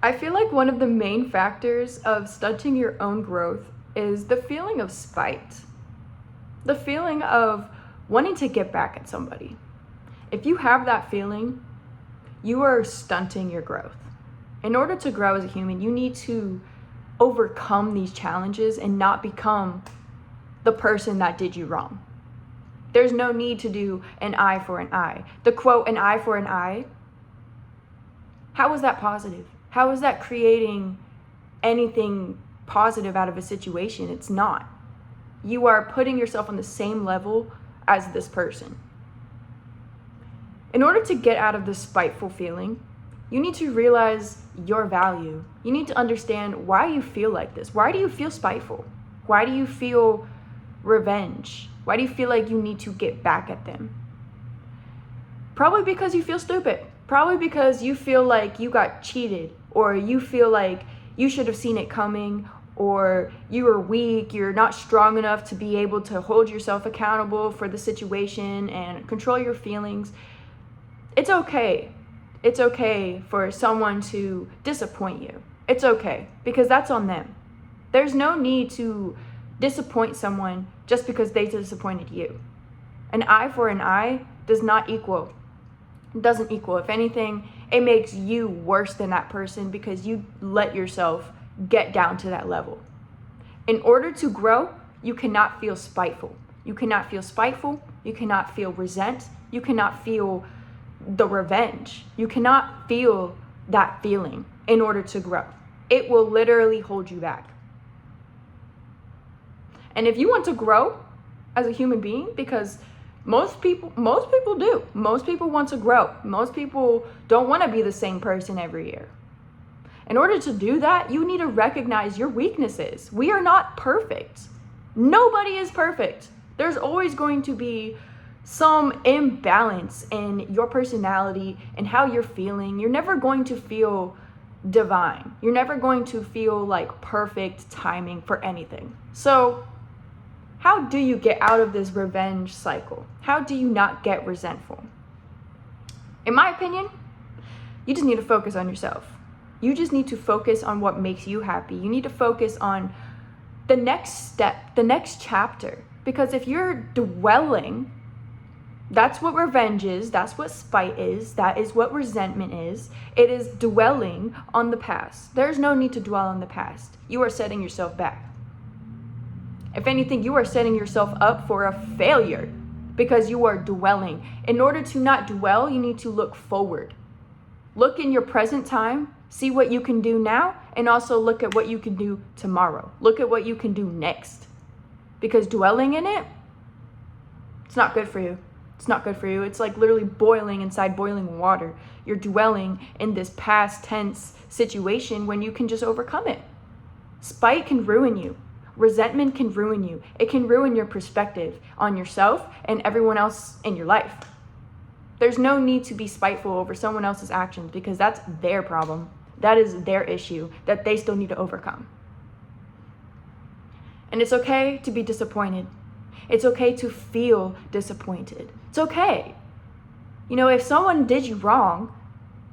I feel like one of the main factors of stunting your own growth is the feeling of spite, the feeling of wanting to get back at somebody. If you have that feeling, you are stunting your growth. In order to grow as a human, you need to overcome these challenges and not become the person that did you wrong. There's no need to do an eye for an eye. The quote, an eye for an eye, how is that positive? How is that creating anything positive out of a situation? It's not. You are putting yourself on the same level as this person. In order to get out of this spiteful feeling, you need to realize your value. You need to understand why you feel like this. Why do you feel spiteful? Why do you feel revenge? Why do you feel like you need to get back at them? Probably because you feel stupid. Probably because you feel like you got cheated, or you feel like you should have seen it coming, or you are weak, you're not strong enough to be able to hold yourself accountable for the situation and control your feelings. It's okay. It's okay for someone to disappoint you. It's okay, because that's on them. There's no need to disappoint someone just because they disappointed you. An eye for an eye doesn't equal. If anything, it makes you worse than that person because you let yourself get down to that level. In order to grow, you cannot feel spiteful. You cannot feel resent. You cannot feel the revenge. You cannot feel that feeling in order to grow. It will literally hold you back. And if you want to grow as a human being, because most people do. Most people want to grow. Most people don't want to be the same person every year. In order to do that, you need to recognize your weaknesses. We are not perfect. Nobody is perfect. There's always going to be some imbalance in your personality and how you're feeling. You're never going to feel divine. You're never going to feel like perfect timing for anything. So, how do you get out of this revenge cycle? How do you not get resentful? In my opinion, you just need to focus on yourself. You just need to focus on what makes you happy. You need to focus on the next step, the next chapter. Because if you're dwelling, that's what revenge is, that's what spite is, that is what resentment is. It is dwelling on the past. There's no need to dwell on the past. You are setting yourself back. If anything, you are setting yourself up for a failure because you are dwelling. In order to not dwell, you need to look forward. Look in your present time, see what you can do now, and also look at what you can do tomorrow. Look at what you can do next. Because dwelling in it, it's not good for you. It's not good for you. It's like literally boiling inside boiling water. You're dwelling in this past tense situation when you can just overcome it. Spite can ruin you. Resentment can ruin you. It can ruin your perspective on yourself and everyone else in your life. There's no need to be spiteful over someone else's actions because that's their problem. That is their issue that they still need to overcome. And it's okay to be disappointed. It's okay to feel disappointed. It's okay. You know, if someone did you wrong,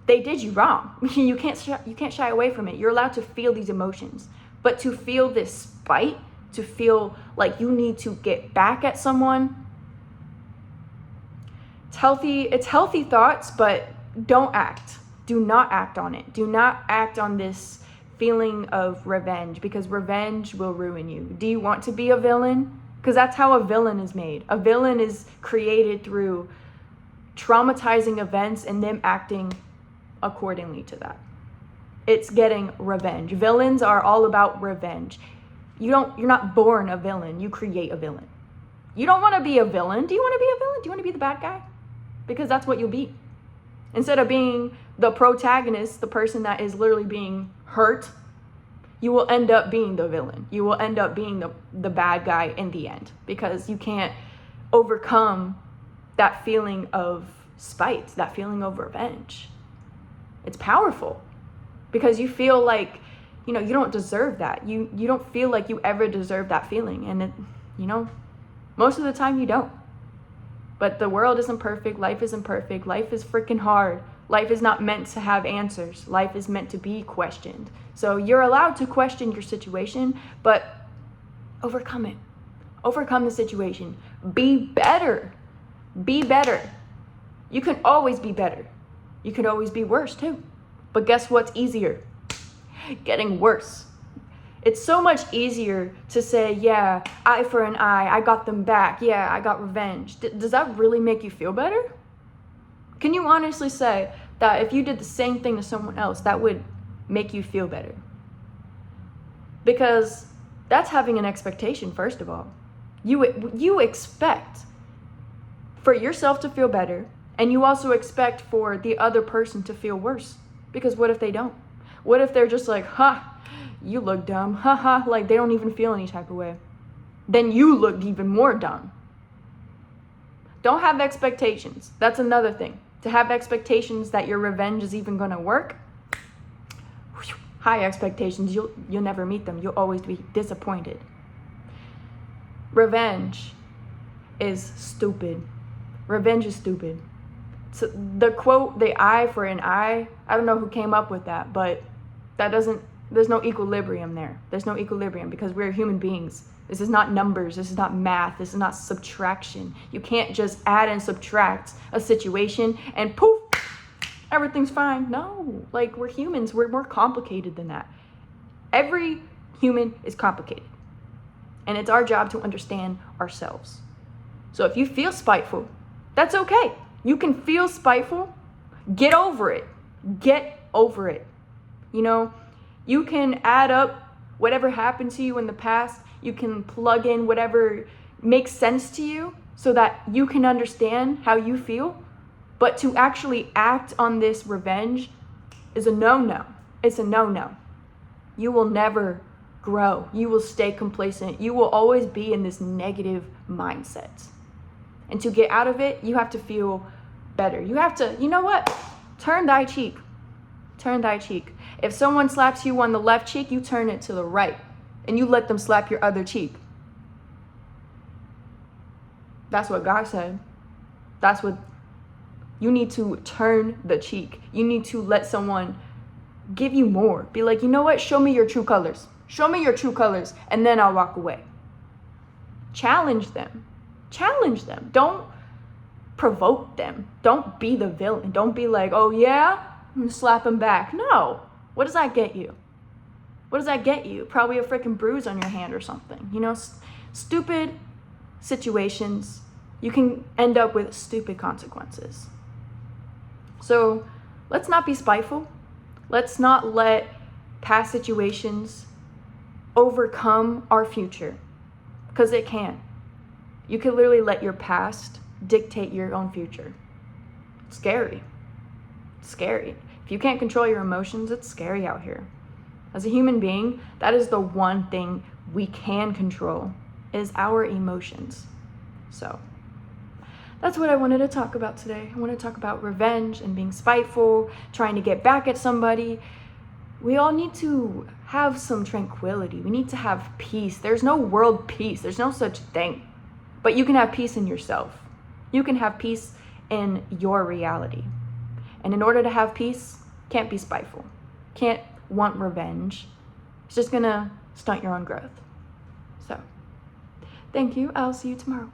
they did you wrong. You can't shy away from it. You're allowed to feel these emotions. But to feel this spite, to feel like you need to get back at someone, it's healthy thoughts, but don't act. Do not act on it. Do not act on this feeling of revenge because revenge will ruin you. Do you want to be a villain? Because that's how a villain is made. A villain is created through traumatizing events and them acting accordingly to that. It's getting revenge. Villains are all about revenge. You're not born a villain. You create a villain. You don't want to be a villain. Do you want to be a villain? Do you want to be the bad guy? Because that's what you'll be. Instead of being the protagonist, the person that is literally being hurt, you will end up being the villain. You will end up being the bad guy in the end because you can't overcome that feeling of spite, that feeling of revenge. It's powerful because you feel like, you don't deserve that. You don't feel like you ever deserve that feeling. And most of the time you don't. But the world isn't perfect. Life isn't perfect. Life is freaking hard. Life is not meant to have answers. Life is meant to be questioned. So you're allowed to question your situation, but overcome it. Overcome the situation. Be better. Be better. You can always be better. You can always be worse too. But guess what's easier? Getting worse. It's so much easier to say, yeah, eye for an eye, I got them back, yeah, I got revenge. Does that really make you feel better? Can you honestly say that if you did the same thing to someone else, that would make you feel better? Because that's having an expectation, first of all. You expect for yourself to feel better, and you also expect for the other person to feel worse. Because what if they don't? What if they're just like, you look dumb, like they don't even feel any type of way. Then you look even more dumb. Don't have expectations. That's another thing. To have expectations that your revenge is even gonna work, high expectations, you'll never meet them. You'll always be disappointed. Revenge is stupid. Revenge is stupid. So the quote, the eye for an eye, I don't know who came up with that, but there's no equilibrium there. There's no equilibrium because we're human beings. This is not numbers. This is not math. This is not subtraction. You can't just add and subtract a situation and poof, everything's fine. No, like we're humans. We're more complicated than that. Every human is complicated. And it's our job to understand ourselves. So if you feel spiteful, that's okay. You can feel spiteful. Get over it. Get over it. You know, you can add up whatever happened to you in the past. You can plug in whatever makes sense to you so that you can understand how you feel. But to actually act on this revenge is a no-no. It's a no-no. You will never grow. You will stay complacent. You will always be in this negative mindset. And to get out of it, you have to feel better. You have to, you know what? Turn thy cheek. Turn thy cheek. If someone slaps you on the left cheek, you turn it to the right. And you let them slap your other cheek. That's what God said. That's what you need to turn the cheek. You need to let someone give you more. Be like, you know what? Show me your true colors. Show me your true colors, and then I'll walk away. Challenge them. Challenge them. Don't provoke them. Don't be the villain. Don't be like, oh yeah, I'm gonna slap him back. No. What does that get you? What does that get you? Probably a freaking bruise on your hand or something. You know, stupid situations, you can end up with stupid consequences. So let's not be spiteful. Let's not let past situations overcome our future, because it can. You can literally let your past dictate your own future. It's scary. It's scary. If you can't control your emotions, it's scary out here. As a human being, that is the one thing we can control, is our emotions. So that's what I wanted to talk about today. I want to talk about revenge and being spiteful, trying to get back at somebody. We all need to have some tranquility. We need to have peace. There's no world peace. There's no such thing. But you can have peace in yourself. You can have peace in your reality. And in order to have peace, can't be spiteful. Can't want revenge. It's just gonna stunt your own growth. So, thank you. I'll see you tomorrow.